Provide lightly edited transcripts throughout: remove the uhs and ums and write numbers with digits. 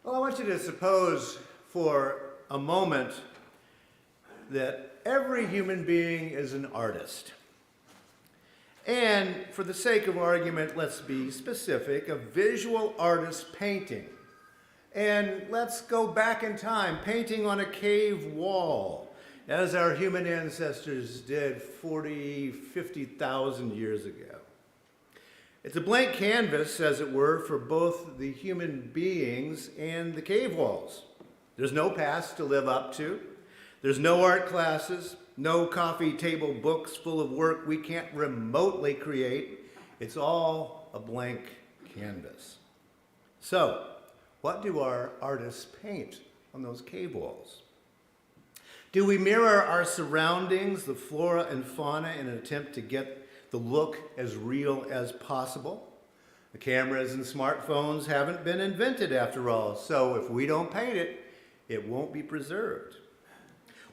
Well, I want you to suppose for a moment that every human being is an artist. And for the sake of argument, let's be specific, a visual artist painting. And let's go back in time, painting on a cave wall, as our human ancestors did 40, 50,000 years ago. It's a blank canvas, as it were, for both the human beings and the cave walls. There's no past to live up to. There's no art classes, no coffee table books full of work we can't remotely create. It's all a blank canvas. So, what do our artists paint on those cave walls? Do we mirror our surroundings, the flora and fauna, in an attempt to get the look as real as possible? The cameras and smartphones haven't been invented after all, so if we don't paint it, it won't be preserved.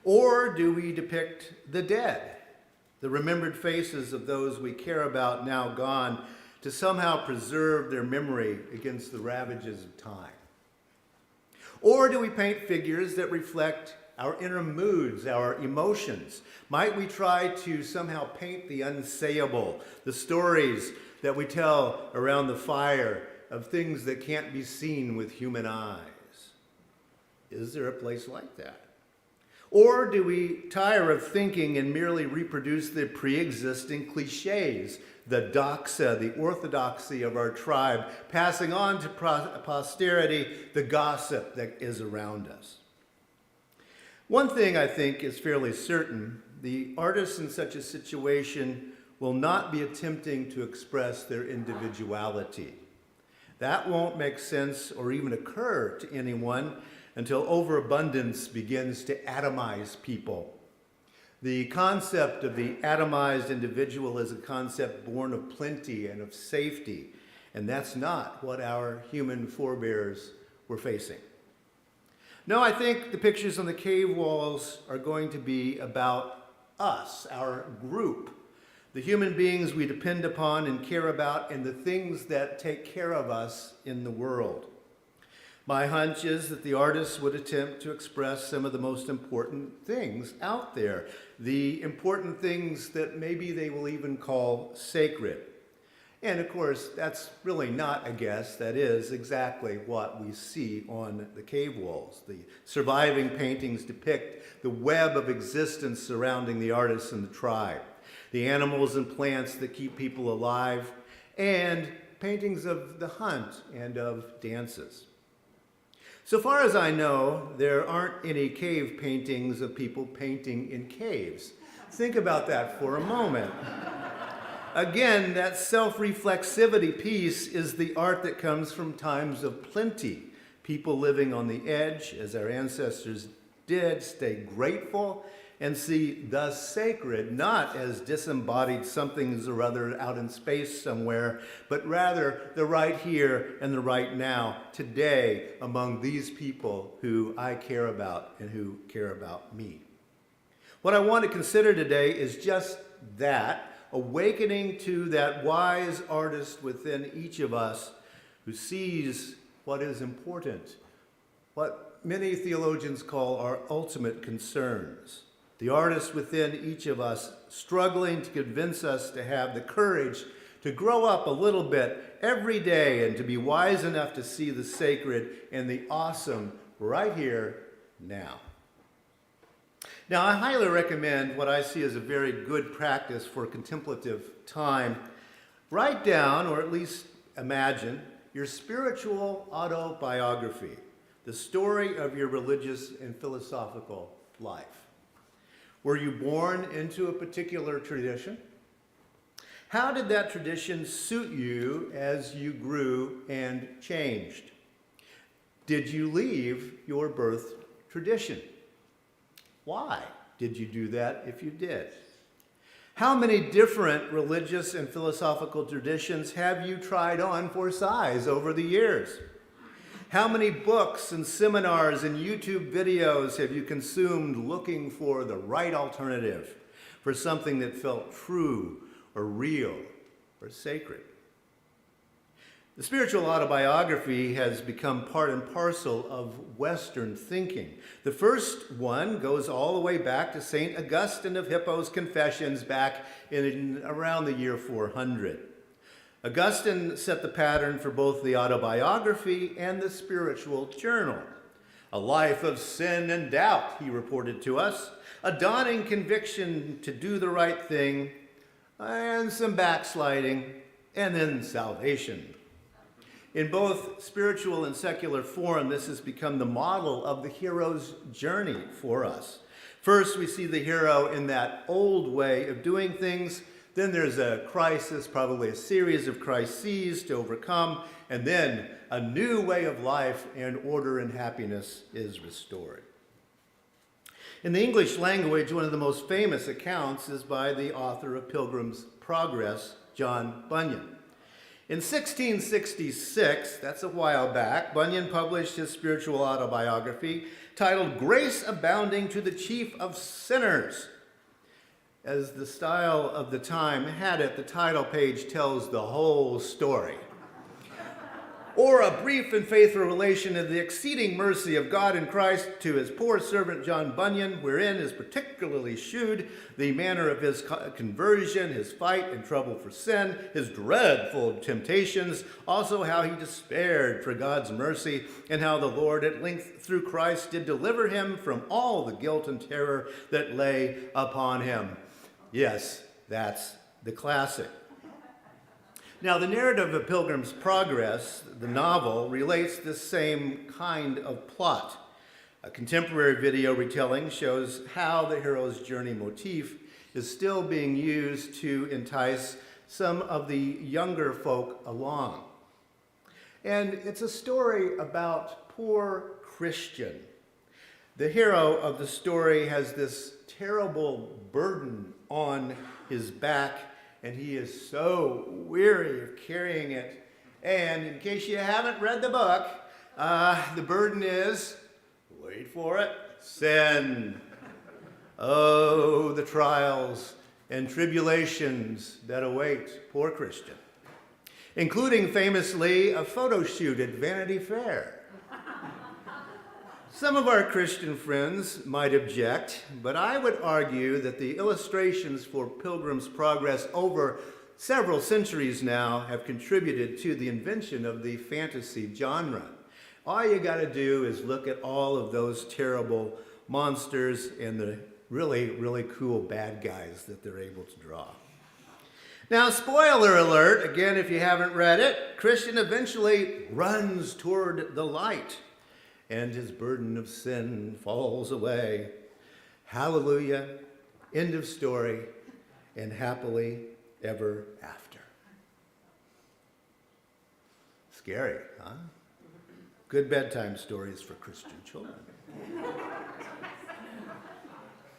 Or do we depict the dead, the remembered faces of those we care about now gone, to somehow preserve their memory against the ravages of time? Or do we paint figures that reflect our inner moods, our emotions? Might we try to somehow paint the unsayable, the stories that we tell around the fire of things that can't be seen with human eyes? Is there a place like that? Or do we tire of thinking and merely reproduce the pre-existing cliches, the doxa, the orthodoxy of our tribe, passing on to posterity the gossip that is around us? One thing I think is fairly certain: the artists in such a situation will not be attempting to express their individuality. That won't make sense or even occur to anyone until overabundance begins to atomize people. The concept of the atomized individual is a concept born of plenty and of safety, and that's not what our human forebears were facing. No, I think the pictures on the cave walls are going to be about us, our group, the human beings we depend upon and care about, and the things that take care of us in the world. My hunch is that the artists would attempt to express some of the most important things out there, the important things that maybe they will even call sacred. And of course, that's really not a guess. That is exactly what we see on the cave walls. The surviving paintings depict the web of existence surrounding the artists and the tribe, the animals and plants that keep people alive, and paintings of the hunt and of dances. So far as I know, there aren't any cave paintings of people painting in caves. Think about that for a moment. Again, that self-reflexivity piece is the art that comes from times of plenty. People living on the edge, as our ancestors did, stay grateful and see the sacred not as disembodied somethings or other out in space somewhere, but rather the right here and the right now, today, among these people who I care about and who care about me. What I want to consider today is just that, awakening to that wise artist within each of us who sees what is important, what many theologians call our ultimate concerns. The artist within each of us struggling to convince us to have the courage to grow up a little bit every day and to be wise enough to see the sacred and the awesome right here now. Now, I highly recommend what I see as a very good practice for contemplative time. Write down, or at least imagine, your spiritual autobiography, the story of your religious and philosophical life. Were you born into a particular tradition? How did that tradition suit you as you grew and changed? Did you leave your birth tradition? Why did you do that if you did? How many different religious and philosophical traditions have you tried on for size over the years? How many books and seminars and YouTube videos have you consumed looking for the right alternative, for something that felt true or real or sacred? The spiritual autobiography has become part and parcel of Western thinking. The first one goes all the way back to St. Augustine of Hippo's Confessions back in around the year 400. Augustine set the pattern for both the autobiography and the spiritual journal. A life of sin and doubt, he reported to us, a dawning conviction to do the right thing, and some backsliding, and then salvation. In both spiritual and secular form, this has become the model of the hero's journey for us. First, we see the hero in that old way of doing things. Then there's a crisis, probably a series of crises to overcome, and then a new way of life and order and happiness is restored. In the English language, one of the most famous accounts is by the author of Pilgrims Progress, John Bunyan. In 1666, that's a while back, Bunyan published his spiritual autobiography titled Grace Abounding to the Chief of Sinners. As the style of the time had it, the title page tells the whole story. Or a brief and faithful relation of the exceeding mercy of God in Christ to his poor servant John Bunyan, wherein is particularly shewed the manner of his conversion, his fight and trouble for sin, his dreadful temptations, also how he despaired for God's mercy, and how the Lord at length through Christ did deliver him from all the guilt and terror that lay upon him. Yes, that's the classic. Now, the narrative of Pilgrim's Progress, the novel, relates this same kind of plot. A contemporary video retelling shows how the hero's journey motif is still being used to entice some of the younger folk along. And it's a story about poor Christian. The hero of the story has this terrible burden on his back, and he is so weary of carrying it. And in case you haven't read the book, the burden is, wait for it, sin. Oh, the trials and tribulations that await poor Christian, including famously a photo shoot at Vanity Fair. Some of our Christian friends might object, but I would argue that the illustrations for Pilgrim's Progress over several centuries now have contributed to the invention of the fantasy genre. All you got to do is look at all of those terrible monsters and the really, really cool bad guys that they're able to draw. Now, spoiler alert, again, if you haven't read it, Christian eventually runs toward the light, and his burden of sin falls away. Hallelujah, end of story, and happily ever after. Scary, huh? Good bedtime stories for Christian children.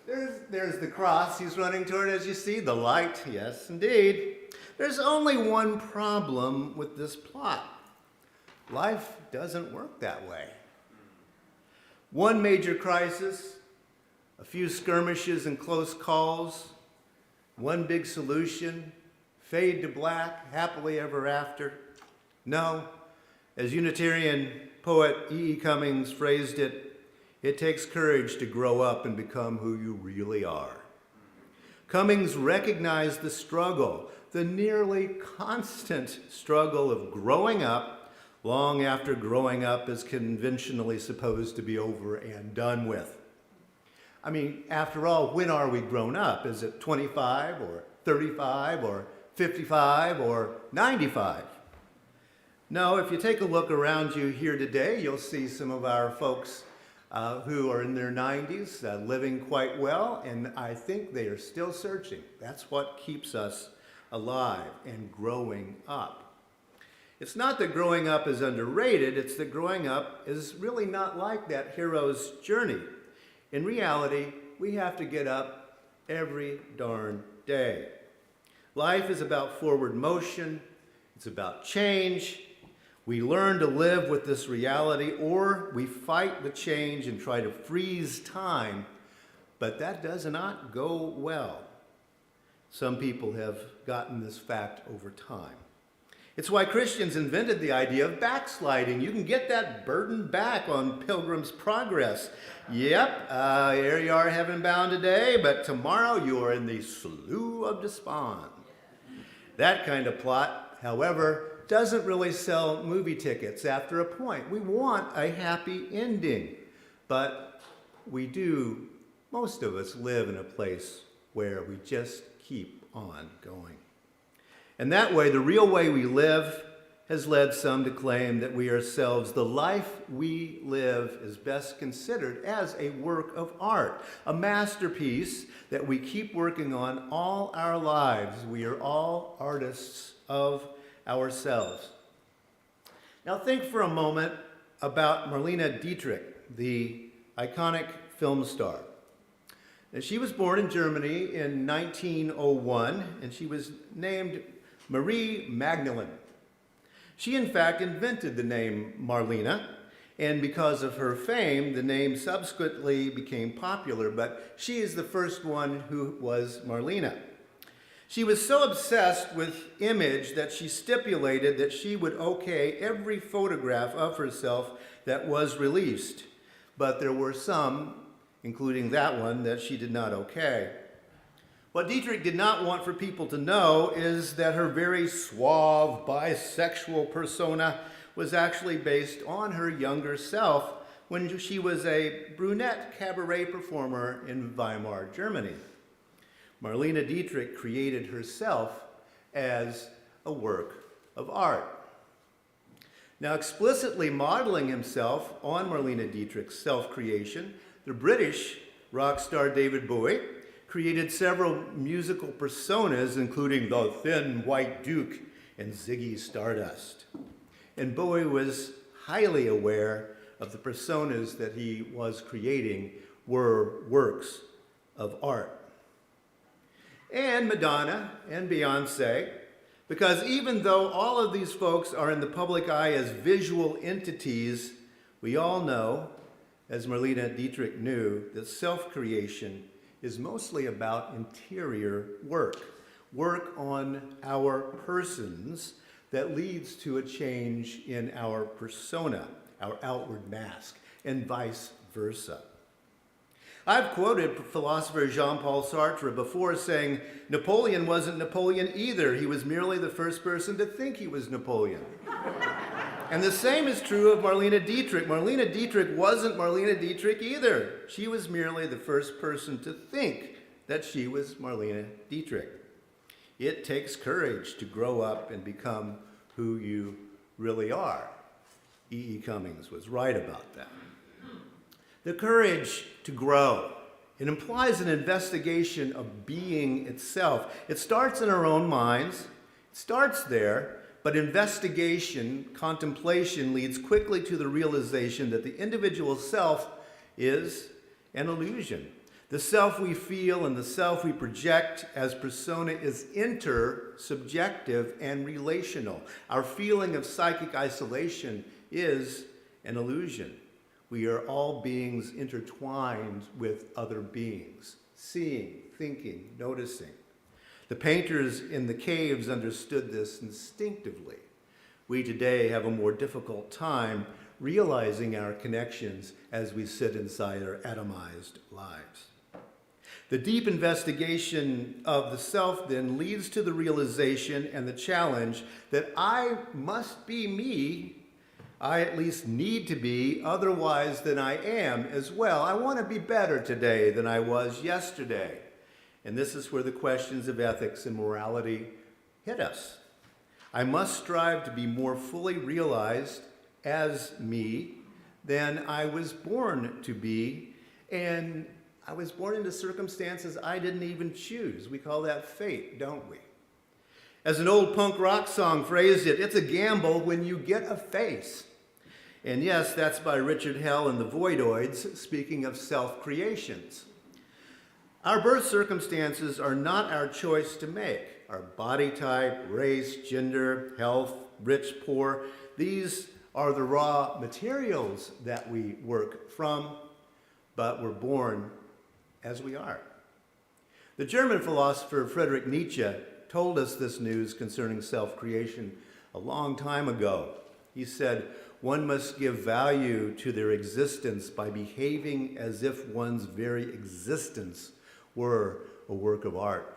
There's the cross he's running toward, as you see, the light, yes, indeed. There's only one problem with this plot. Life doesn't work that way. One major crisis, a few skirmishes and close calls, one big solution, fade to black, happily ever after. No, as Unitarian poet E.E. Cummings phrased it, it takes courage to grow up and become who you really are. Cummings recognized the struggle, the nearly constant struggle of growing up long after growing up is conventionally supposed to be over and done with. I mean, after all, when are we grown up? Is it 25 or 35 or 55 or 95? No, if you take a look around you here today, you'll see some of our folks who are in their 90s, living quite well, and I think they are still searching. That's what keeps us alive and growing up. It's not that growing up is underrated, it's that growing up is really not like that hero's journey. In reality, we have to get up every darn day. Life is about forward motion, it's about change. We learn to live with this reality, or we fight the change and try to freeze time, but that does not go well. Some people have gotten this fact over time. It's why Christians invented the idea of backsliding. You can get that burden back on Pilgrims Progress. Yep, here you are heaven bound today, but tomorrow you are in the slough of despond. That kind of plot, however, doesn't really sell movie tickets after a point. We want a happy ending, but we do, most of us live in a place where we just keep on going. And that way, the real way we live has led some to claim that we ourselves, the life we live, is best considered as a work of art, a masterpiece that we keep working on all our lives. We are all artists of ourselves. Now think for a moment about Marlene Dietrich, the iconic film star. Now, she was born in Germany in 1901, and she was named Marie Magdalene. She, in fact, invented the name Marlene, and because of her fame, the name subsequently became popular, but she is the first one who was Marlene. She was so obsessed with image that she stipulated that she would okay every photograph of herself that was released, but there were some, including that one, that she did not okay. What Dietrich did not want for people to know is that her very suave bisexual persona was actually based on her younger self when she was a brunette cabaret performer in Weimar, Germany. Marlene Dietrich created herself as a work of art. Now, explicitly modeling himself on Marlene Dietrich's self-creation, the British rock star David Bowie created several musical personas, including the Thin White Duke and Ziggy Stardust. And Bowie was highly aware of the personas that he was creating were works of art. And Madonna and Beyonce, because even though all of these folks are in the public eye as visual entities, we all know, as Marlene Dietrich knew, that self-creation is mostly about interior work on our persons that leads to a change in our persona, our outward mask, and vice versa. I've quoted philosopher Jean-Paul Sartre before saying, Napoleon wasn't Napoleon either. He was merely the first person to think he was Napoleon. And the same is true of Marlene Dietrich. Marlene Dietrich wasn't Marlene Dietrich either. She was merely the first person to think that she was Marlene Dietrich. It takes courage to grow up and become who you really are. E.E. Cummings was right about that. The courage to grow. It implies an investigation of being itself. It starts in our own minds. It starts there. But investigation, contemplation, leads quickly to the realization that the individual self is an illusion. The self we feel and the self we project as persona is intersubjective and relational. Our feeling of psychic isolation is an illusion. We are all beings intertwined with other beings, seeing, thinking, noticing. The painters in the caves understood this instinctively. We today have a more difficult time realizing our connections as we sit inside our atomized lives. The deep investigation of the self then leads to the realization and the challenge that I must be me. I at least need to be otherwise than I am as well. I want to be better today than I was yesterday. And this is where the questions of ethics and morality hit us. I must strive to be more fully realized as me than I was born to be, and I was born into circumstances I didn't even choose. We call that fate, don't we? As an old punk rock song phrased it, it's a gamble when you get a face. And yes, that's by Richard Hell and the Voidoids, speaking of self-creations. Our birth circumstances are not our choice to make. Our body type, race, gender, health, rich, poor, these are the raw materials that we work from, but we're born as we are. The German philosopher Friedrich Nietzsche told us this news concerning self-creation a long time ago. He said, "One must give value to their existence by behaving as if one's very existence were a work of art."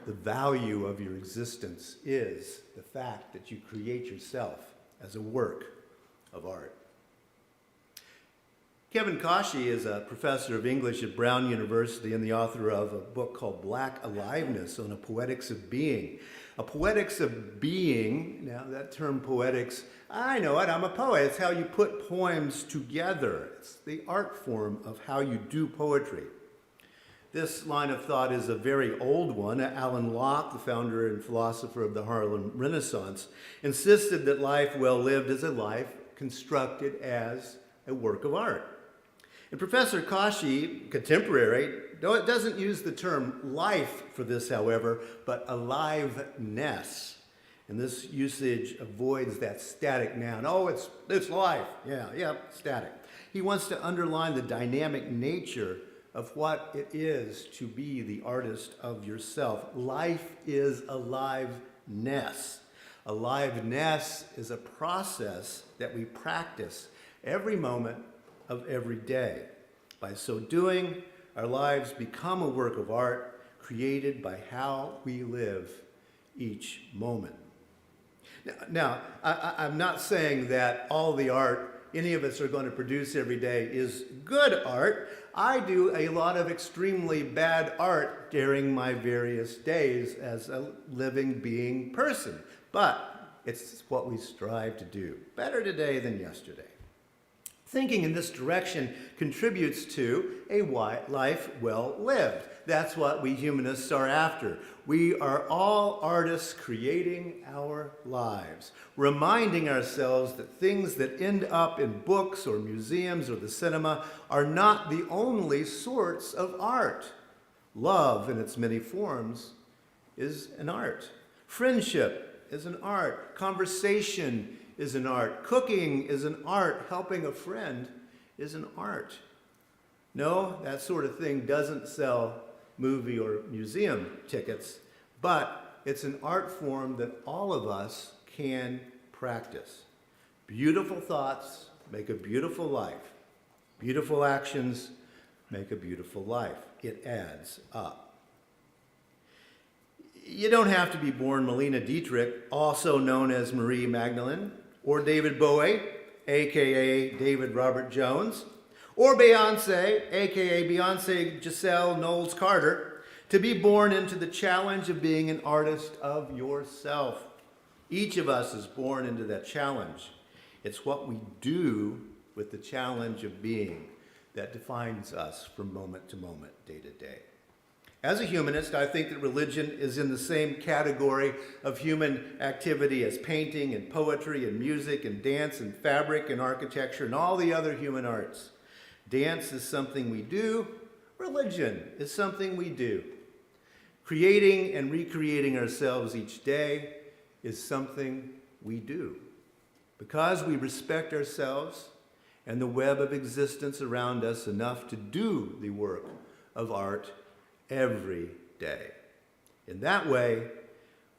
The value of your existence is the fact that you create yourself as a work of art. Kevin Kashi is a professor of English at Brown University and the author of a book called Black Aliveness on a Poetics of Being. A poetics of being, now that term poetics, I know it, I'm a poet. It's how you put poems together. It's the art form of how you do poetry. This line of thought is a very old one. Alan Locke, the founder and philosopher of the Harlem Renaissance, insisted that life well lived is a life constructed as a work of art. And Professor Kashi, contemporary, doesn't use the term life for this, however, but aliveness. And this usage avoids that static noun. Oh, it's life. Yeah, static. He wants to underline the dynamic nature of what it is to be the artist of yourself. Life is aliveness. Aliveness is a process that we practice every moment of every day. By so doing, our lives become a work of art created by how we live each moment. Now, I'm not saying that all the art any of us are going to produce every day is good art. I do a lot of extremely bad art during my various days as a living being person, but it's what we strive to do. Better today than yesterday. Thinking in this direction contributes to a life well lived. That's what we humanists are after. We are all artists creating our lives, reminding ourselves that things that end up in books or museums or the cinema are not the only sorts of art. Love in its many forms is an art. Friendship is an art. Conversation is an art. Cooking is an art. Helping a friend is an art. No, that sort of thing doesn't sell movie or museum tickets, but it's an art form that all of us can practice. Beautiful thoughts make a beautiful life. Beautiful actions make a beautiful life. It adds up. You don't have to be born Melina Dietrich, also known as Marie Magdalene, or David Bowie, aka David Robert Jones, or Beyonce, aka Beyonce Giselle Knowles Carter, to be born into the challenge of being an artist of yourself. Each of us is born into that challenge. It's what we do with the challenge of being that defines us from moment to moment, day to day. As a humanist, I think that religion is in the same category of human activity as painting and poetry and music and dance and fabric and architecture and all the other human arts. Dance is something we do. Religion is something we do. Creating and recreating ourselves each day is something we do. Because we respect ourselves and the web of existence around us enough to do the work of art every day. In that way,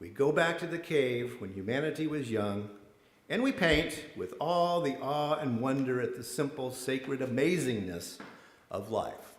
we go back to the cave when humanity was young, and we paint with all the awe and wonder at the simple, sacred amazingness of life.